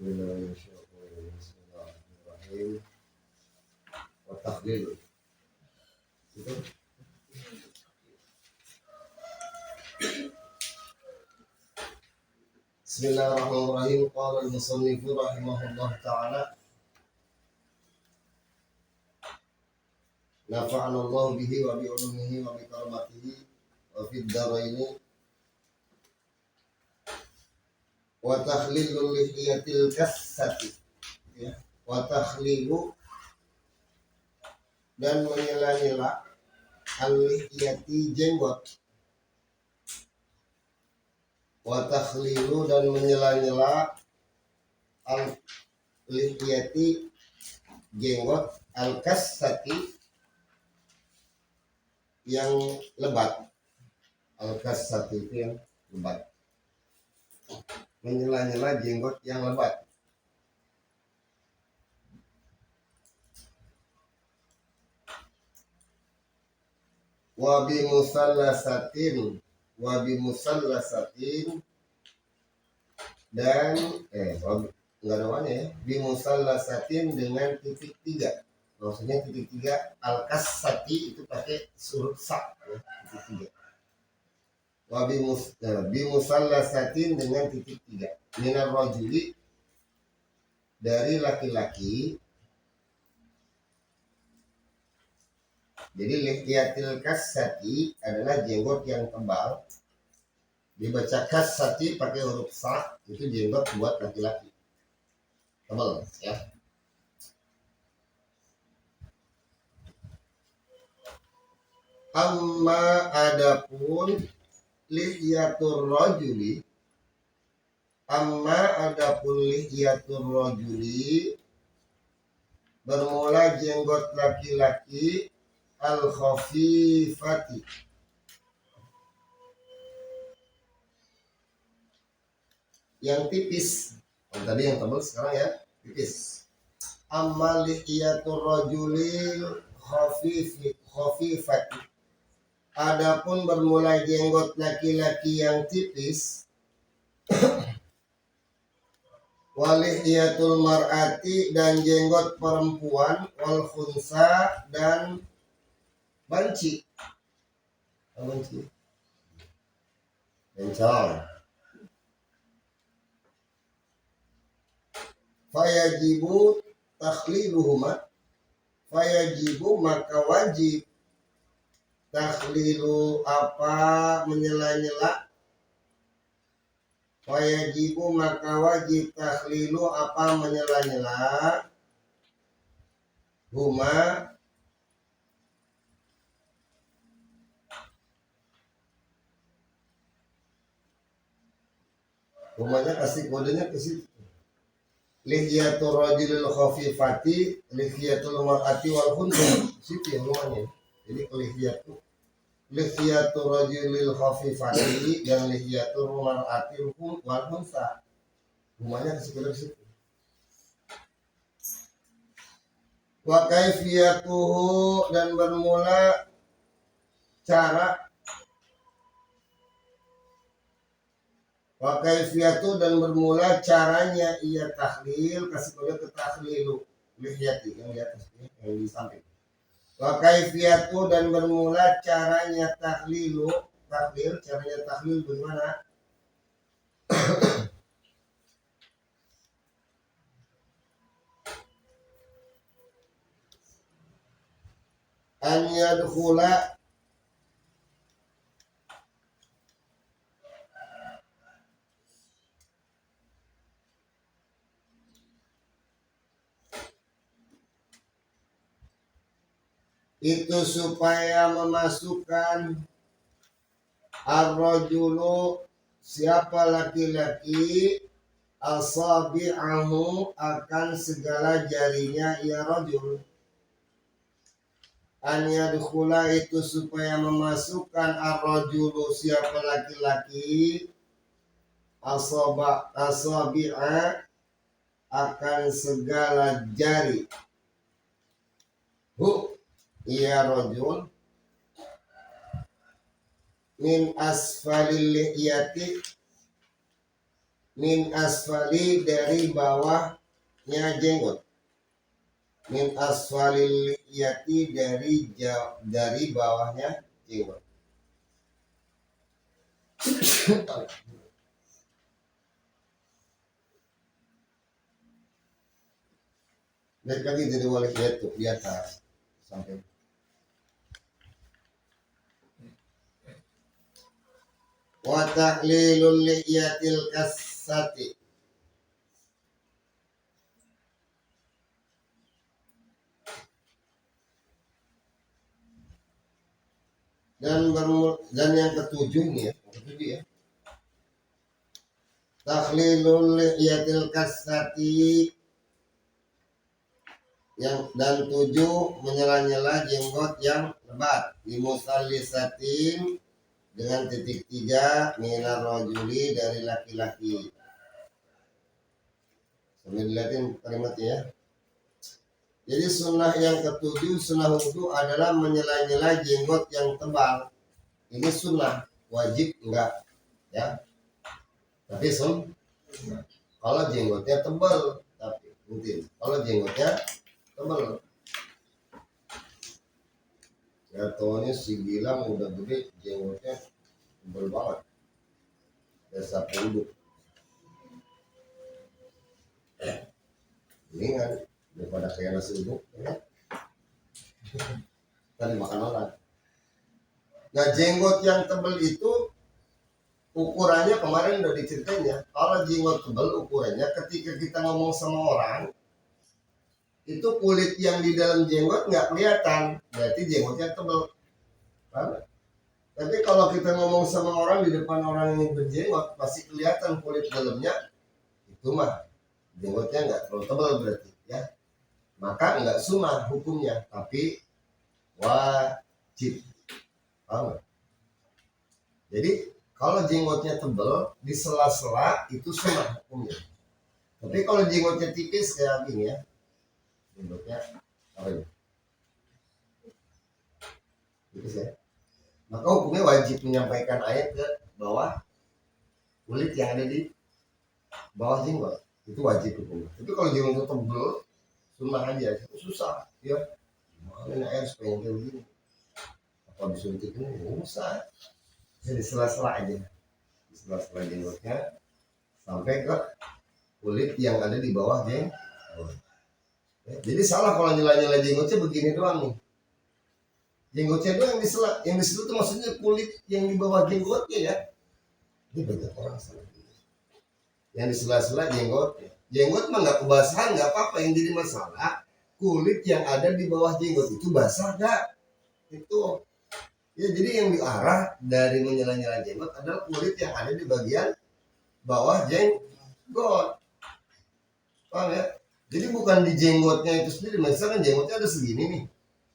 Bismillahirrahmanirrahim. Wa takhlil. Bismillahirrahmanirrahim. Qala al-musannif rahimahullah ta'ala. Nafa'ana Allah bihi wa bi ulumihi wa bi karamatihi wa fid dharaini. Wa takhlilul lihiyatil kassati, ya. Wa takhlilu dan menyela-nyela al-lihiyati jenggot. Wa takhlilu dan menyela-nyela al-lihiyati jenggot al-kassati yang lebat. Al-kassati itu yang lebat. Menyela-nyela jenggot yang lebat. Wa bi musallasatin dan enggak ada mana ya. Bi musallasatin dengan titik 3. Maksudnya titik 3 al-kassati itu pakai huruf sa ya, titik 3. Wa bi musallasatin dengan titik 3. Minar rajuli dari laki-laki. Jadi lihiyatil kassati adalah jenggot yang tebal. Dibaca kassati pakai huruf sa, itu jenggot buat laki-laki. Tebal ya. Amma adapun lihiyatur rajuli, bermula jenggot laki-laki al-khafifati, yang tipis. Tadi yang tebal, sekarang ya tipis. Amma lihiyatur rajulil khafifati, adapun bermula jenggot laki-laki yang tipis. Walihiyatul mar'ati dan jenggot perempuan, wal khunsa dan banci. Bencong. Fayajibu takhliluhuma, fayajibu maka wajib takhlilu apa menyela-nyela. Wajibu maka wajib takhlilu apa menyela-nyela huma humanya kasih kodenya ke situ. Lihiyatul rajulil khafifati, lihiyatul mar'ati wal khunsa. Situ yang rumahnya. Jadi lihiyatul rajulil khafifati dan lihiyatul mar'ati wal khunsa. Rumahnya ke situ. Wa kaifiyatuhu dan bermula cara. Wa kaifiyatu dan bermula caranya ia takhlil, kasih kode ke takhlilu lihiyati yang di atas yang di samping. Wa kaifiyatu dan bermula caranya takhlil, caranya takhlil bagaimana? An yadkhula itu supaya memasukkan ar-rajulu siapa laki-laki asabi'ahu akan segala jarinya ya rajul. An yadkhula itu supaya memasukkan ar-rajulu siapa laki-laki asabi'a akan segala jari ya rajul min asfalil lihiyati Min asfali dari bawahnya jenggot. Min asfalil liyati dari bawahnya jenggot. Naik lagi jadi wali itu di atas sampai wa tahlilul liyatil kasati dan yang ketujuh nih ya, ketujuh ya. Tahlilul liyatil kasati yang dan 7 menyela-nyela jenggot yang lebat di musallisatin dengan titik 3 minar rajuli dari laki-laki. Sambil dilihatin kalimatnya ya. Jadi sunnah yang ketujuh, sunnah wudhu adalah menyela-nyela jenggot yang tebal. Ini sunnah, wajib enggak ya. Tapi kalau jenggotnya tebal, tapi mungkin kalau jenggotnya tebal. Ya tohnya si Gilang udah gede, jenggotnya tebal banget. Desa penduduk. Ini kan daripada kayak nasi uduk ya. Tadi makan orang. Nah jenggot yang tebal itu ukurannya kemarin udah diceritain ya. Kalau jenggot tebal ukurannya ketika kita ngomong sama orang itu kulit yang di dalam jenggot nggak kelihatan, berarti jenggotnya tebal. Tapi kalau kita ngomong sama orang di depan orang yang berjenggot pasti kelihatan kulit dalamnya, itu mah jenggotnya nggak terlalu tebal berarti ya. Maka nggak sunnah hukumnya, tapi wajib. Paham? Jadi kalau jenggotnya tebal di sela-sela itu sunnah hukumnya. Tapi kalau jenggotnya tipis kayak gini ya, jenggotnya apa ini? Tipis ya. Maka hukumnya wajib menyampaikan ayat ke bawah kulit yang ada di bawah jenggot. Itu wajib hukumnya. Tapi kalau jenggotnya tebal, sunnah aja, itu susah ya. Mana air supaya kayak begini? Apa disuntik ini? Usah. Jadi sela-sela aja. Di sela-sela jenggotnya sampai ke kulit yang ada di bawah jenggot. Jadi salah kalau nyela-nyela jenggotnya begini doang nih. Jenggotnya doang yang di situ tuh maksudnya kulit yang di bawah jenggotnya ya. Ini banyak orang salah. Yang di sela-sela jenggotnya. Jenggot mah nggak kebasahan nggak apa-apa, yang jadi masalah kulit yang ada di bawah jenggot itu basah nggak? Itu ya, jadi yang diarah dari menyela-nyela jenggot adalah kulit yang ada di bagian bawah jenggot. Paham ya? Jadi bukan di jenggotnya itu sendiri. Misalkan jenggotnya ada segini nih,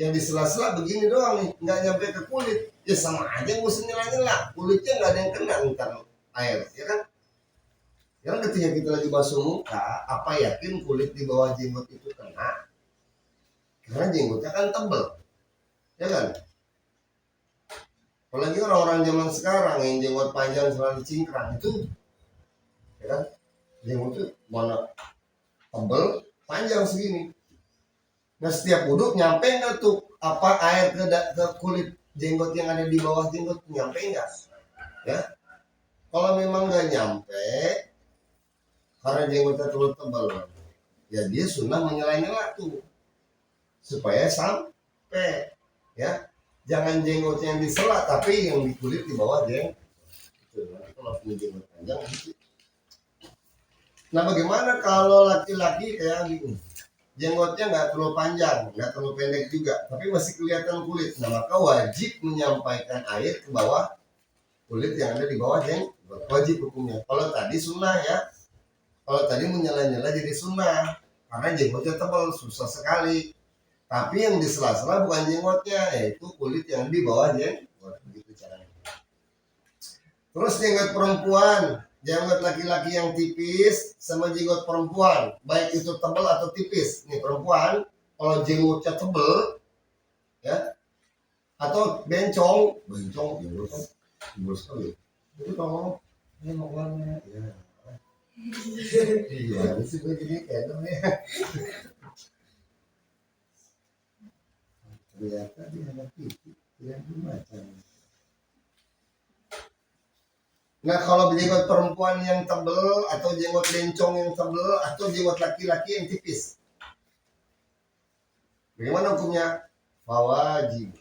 yang di sela-sela begini doang nih, nggak nyampe ke kulit. Ya sama aja nggak usah nyela-nyela, kulitnya nggak ada yang kena ntar air, ya kan? Karena ketika kita lagi basuh muka, apa yakin kulit di bawah jenggot itu kena? Karena jenggotnya kan tebel, ya kan? Apalagi orang-orang zaman sekarang yang jenggot panjang selalu cingkrang itu, ya kan? Jenggotnya mana tebel, panjang segini. Nah setiap wudhu nyampe nggak tuh apa air ke kulit jenggot yang ada di bawah jenggot, nyampe nggak? Ya, kalau memang nggak nyampe karena jenggotnya terlalu tebal, ya dia sunnah menyela-nyela tuh supaya sampai ya. Jangan jenggotnya yang disela tapi yang di kulit di bawah jenggot. Kalau punya jenggot panjang gitu. Nah bagaimana kalau laki-laki kayak gini, jenggotnya nggak terlalu panjang, nggak terlalu pendek juga, tapi masih kelihatan kulit. Nah maka wajib menyampaikan air ke bawah kulit yang ada di bawah jenggot. Wajib hukumnya. Kalau tadi sunnah ya, kalau tadi menyela-nyela jadi sunnah karena jenggotnya tebal, susah sekali. Tapi yang di sela-sela bukan jenggotnya, yaitu kulit yang di bawah jenggot. Begitu caranya. Terus jenggot perempuan, jenggot laki-laki yang tipis sama jenggot perempuan, baik itu tebal atau tipis. Nih perempuan, kalau jenggotnya tebal, ya, atau bencong jenggotnya tebal sekali. Jadi kalau ini mau keluarnya, ya, Gimana sih gue jadi kayak ya. Ternyata dia anak titik yang macam. Nah kalau jenggot perempuan yang tebel atau jenggot bencong yang tebel atau jenggot laki-laki yang tipis, bagaimana hukumnya? Wajib,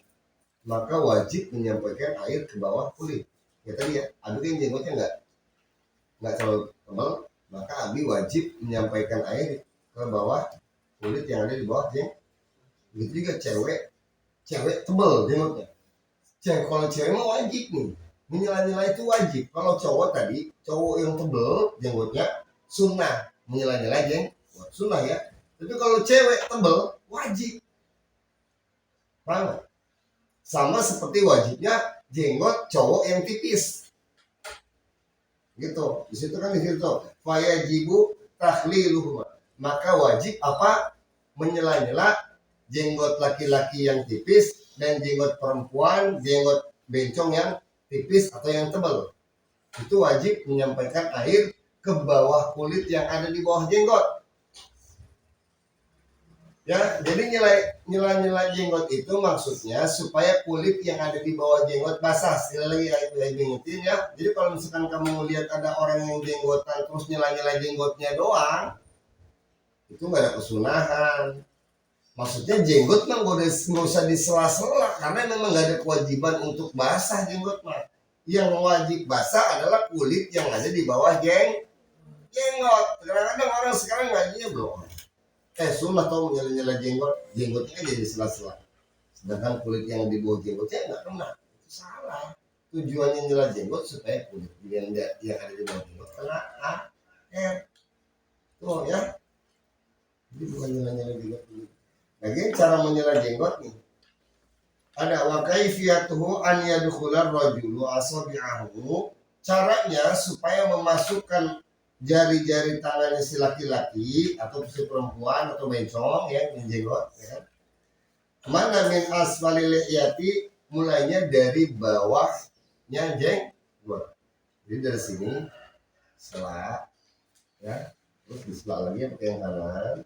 maka wajib menyampaikan air ke bawah kulit. Ya tadi ya, Abi kan jenggotnya nggak terlalu tebal, maka Abi wajib menyampaikan air ke bawah kulit yang ada di bawah jenggot. Begitu juga cewek tebal jenggotnya. Kalau cewek mah wajib nih, menyela-nyela itu wajib. Kalau cowok tadi, cowok yang tebal jenggotnya sunnah, menyela-nyela jenggot sunnah ya. Tapi kalau cewek tebal wajib. Paham? Sama seperti wajibnya jenggot cowok yang tipis. Gitu. Di situ kan di situ fayajibu tahliluhuma. Maka wajib apa? Menyela-nyela jenggot laki-laki yang tipis dan jenggot perempuan, jenggot bencong yang tipis atau yang tebal. Itu wajib menyampaikan air ke bawah kulit yang ada di bawah jenggot. Ya, jadi nyela jenggot itu maksudnya supaya kulit yang ada di bawah jenggot basah. Sekali lagi ya ingetin ya. Jadi kalau misalkan kamu lihat ada orang yang jenggotan terus nyela jenggotnya doang, itu nggak ada kesunahan. Maksudnya jenggot mah nggak usah disela-sela karena memang nggak ada kewajiban untuk basah jenggot mah. Yang wajib basah adalah kulit yang ada di bawah jenggot. Kadang-kadang orang sekarang ngajinya belum. Sunnah tau nyela jenggotnya kan jadi sela-sela. Sedangkan kulit yang di bawah jenggotnya nggak kena. Itu salah. Tujuannya nyela jenggot supaya kulit yang ada di bawah jenggot kena air. Tuh ya. Jadi bukan nyela jenggot. Lagi cara menyela jenggot nih. Ada wa kaifiyatuhu an yadkhular rajulu asabi'ahu. Caranya supaya memasukkan jari-jari tangannya si laki-laki atau si perempuan atau bencong ya menjenggot ya. Mana min asfalil lihiyati, mulainya dari bawahnya jenggot. Jadi dari sini sela ya, terus disela lagi pakai yang kanan.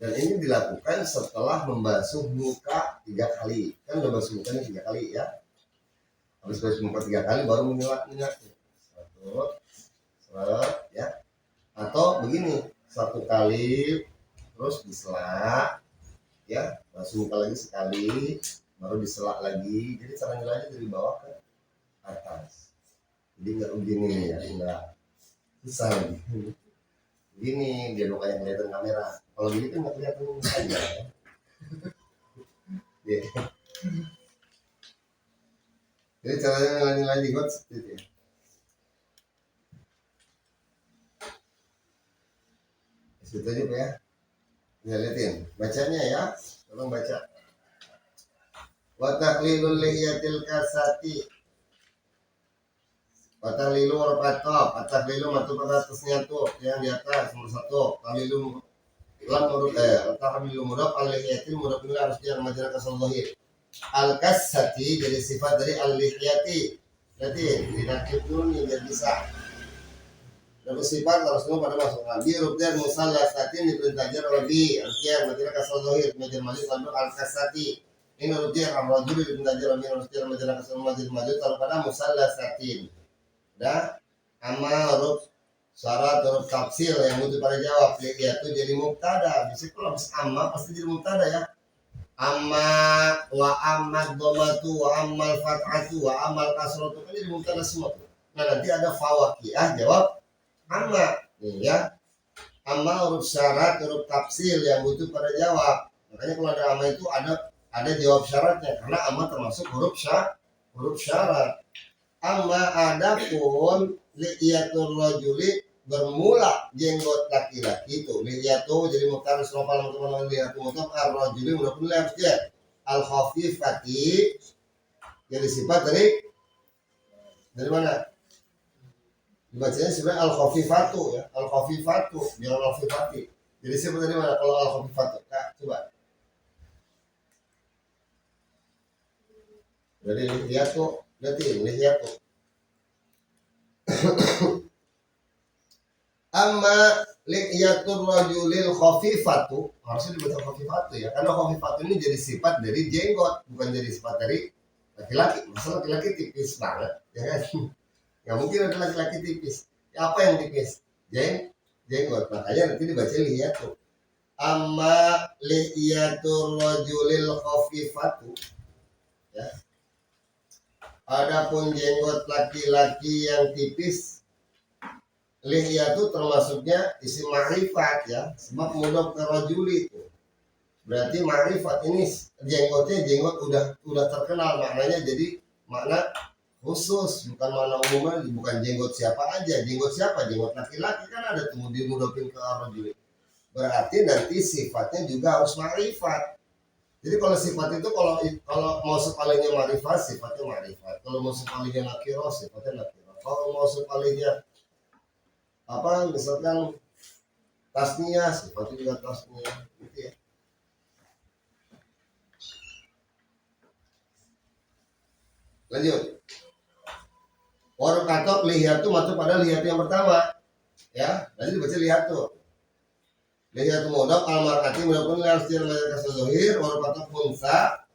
Dan ini dilakukan setelah membasuh muka 3 kali. Kan udah basuh muka 3 kali ya. Habis basuh muka 3 kali baru minyak. Ya, atau begini 1 kali terus disela ya, basuh muka lagi sekali baru disela lagi. Jadi cara nyelanya dari bawah ke atas, jadi nggak begini ya, nggak susah begini biar kayak kelihatan kamera. Kalau gini kan nggak kelihatan aja ya. Jadi caranya nyelanya jenggot seperti itu ya. Itu aja Pak ya. Lihatin bacanya ya, tolong baca. Wa taqlilul lihiyatil kasati. Wa taqlilu warqatop. Wa taqlilu matu pada atasnya tuh yang di atas nomor 1. Taqlilu lam murad taqlilu murad al-lihiyatil murad ini harus dia majalah kasal zahir. Al-kasati jadi sifat dari al-lihiyati. Berarti dinakib dulu nih biar bisa. Dan sifat harus semua pada masuk nabi rubdan musalla satin diperintah jar rabi artian majalah kasal zahir majalah majid al-kasati. Ini rutin al-rajul diperintah jar rabi artian majalah kasal majid taruh pada musalla satin. Dah amal huruf syarat huruf tafsir yang butuh pada jawab yaitu jadi mubtada. Bisa kalau habis amma pasti jadi mubtada ya. Amma wa amad dhamatu wa amal fathatu wa amal kasratu kan jadi mubtada semua tuh. Nah nanti ada fawaqiyah jawab amma nih ya. Amma huruf syarat huruf tafsir yang butuh pada jawab. Makanya kalau ada amma itu ada jawab syaratnya karena amma termasuk huruf syarat. Amma adapun liyatul rajuli bermula jenggot laki-laki itu liyatu jadi mukar surafal teman-teman liyatu mukar ar-rajuli mudah-mudahan harus dia al-khafifati jadi sifat dari mana dibacanya sebenarnya al-khafifatu ya, al-khafifatu jangan al-khafifati. Jadi sifat dari mana kalau al-khafifatu? Nah, coba dari liyatu berarti liyatu Amma liyatul rajulil khafifatu, harusnya dibaca khafifatu ya, karena khafifatu ini jadi sifat dari jenggot, bukan jadi sifat dari laki-laki. Masa laki-laki tipis banget, ya kan? Nggak mungkin ada laki-laki tipis. Ya, apa yang tipis? Jenggot. Makanya nanti dibaca liyatu. Amma liyatul rajulil khafifatu, ya. Adapun jenggot laki-laki yang tipis, lihya itu termasuknya isim ma'rifat ya, sebab mudhof ke rajuli itu. Berarti ma'rifat ini jenggotnya jenggot udah terkenal maknanya, jadi makna khusus, bukan makna umumnya, bukan jenggot siapa aja. Jenggot siapa? Jenggot laki-laki kan ada tuh dimudhofin ke rajuli. Berarti nanti sifatnya juga harus ma'rifat. Jadi kalau sifat itu kalau mau sepalingnya ma'rifat sifatnya ma'rifat. Kalau mau sepalingnya nakiro sifatnya nakiro. Kalau mau sepalingnya apa misalkan tasniah sifatnya juga tasniah gitu ya. Lanjut. Orang katok lihat tuh masuk pada lihat yang pertama ya, nanti dibaca lihat tuh. Lihat tuh modal almarhati mudapun harus diremajkan kasazohir. Orang katok punsa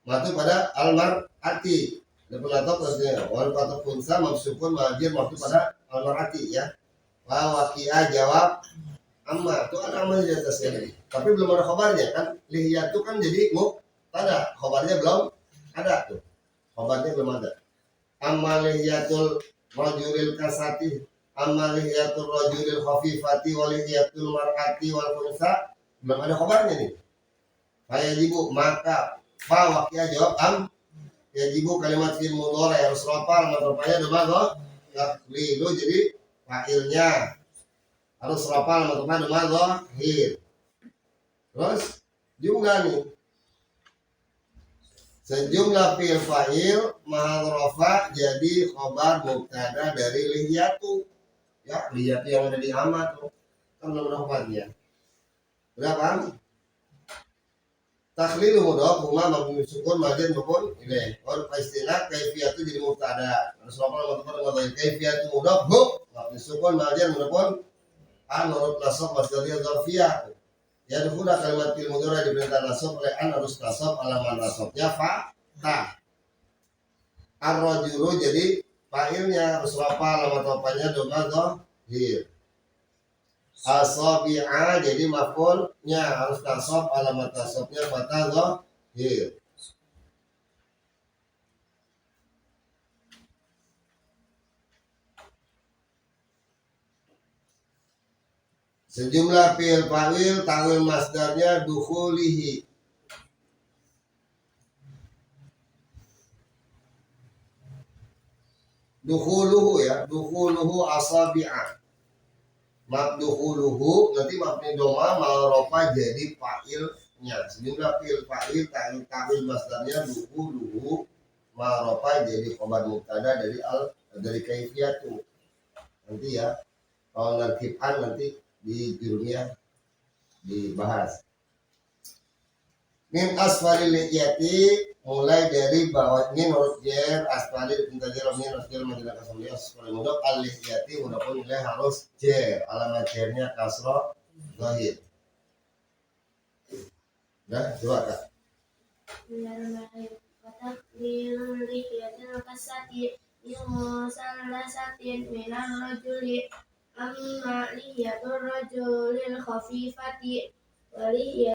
masuk pada almarhati. Depan katok terusnya orang katok punsa mamsukun majir masuk pada almarhati ya. Wakia jawab amma itu ada amalnya di atasnya, tapi belum ada khabarnya kan. Lihat tuh kan jadi mubtada, khabarnya belum ada tuh, khabarnya belum ada. Amaliyatul rajulil kasati, amaliyatul rajulil khafifati, waliyatul mar'ati wal khunsa, belum ada khabarnya nih. Fayajibu maka fa wakia jawab yajibu kalimat fil mudhari harus rafal, matofanya demado ya lilu jadi fa'ilnya harus rafal, matofanya demado hir. Terus jumlah nih, sejumlah fi'il fa'il mahal rafa jadi khobar mubtada dari lihiyatu ya. Lihiyatu yang ada di amat tuh kan belum ada khobarnya. Berapa? Takhlilu mudhaf huma mabni sukun majin mabun ilaih. Wal istilah kaifiyatu jadi mubtada. Harus rafal matofanya demado kaifiyatu mudhaf hu mabni sukun majin mabun an huruf nasab masdariyah dzarfiyah. Ya dulu kalimat fil mudhari diperintah nasab oleh an harus nasab alamat nasabnya fa ta. Ar-rajulu jadi fa'ilnya harus rafa, alamat rafanya dhamma dhahir. Asabi'a jadi maf'ulnya harus nasab, alamat nasabnya fathah dhahir. Sejumlah fi'il fa'il ta'wil masdarnya dukhulihi. Dukhuluhu ya, dukhuluhu asabi'a. Mabdukhuluhu nanti mabni doma ma'rofa jadi fa'ilnya. Sejumlah fi'il fa'il ta'wil masdarnya dukhuluhu ma'rofa jadi khabar mubtada dari kaifiyatu. Nanti ya, kalau narkib'an nanti di jurumnya dibahas. Min asfalil liyati mulai dari bawah min huruf jar asfalil intajar min huruf jar majelah kasrah asfalil mudhaf al liyati mudhafun ilaih harus jar, alamat jarnya kasrah zahir. Nah, coba Kak. Takhlilu liyatil kasati yusallasatin minal rajuli amma liyatul rajulil khafifati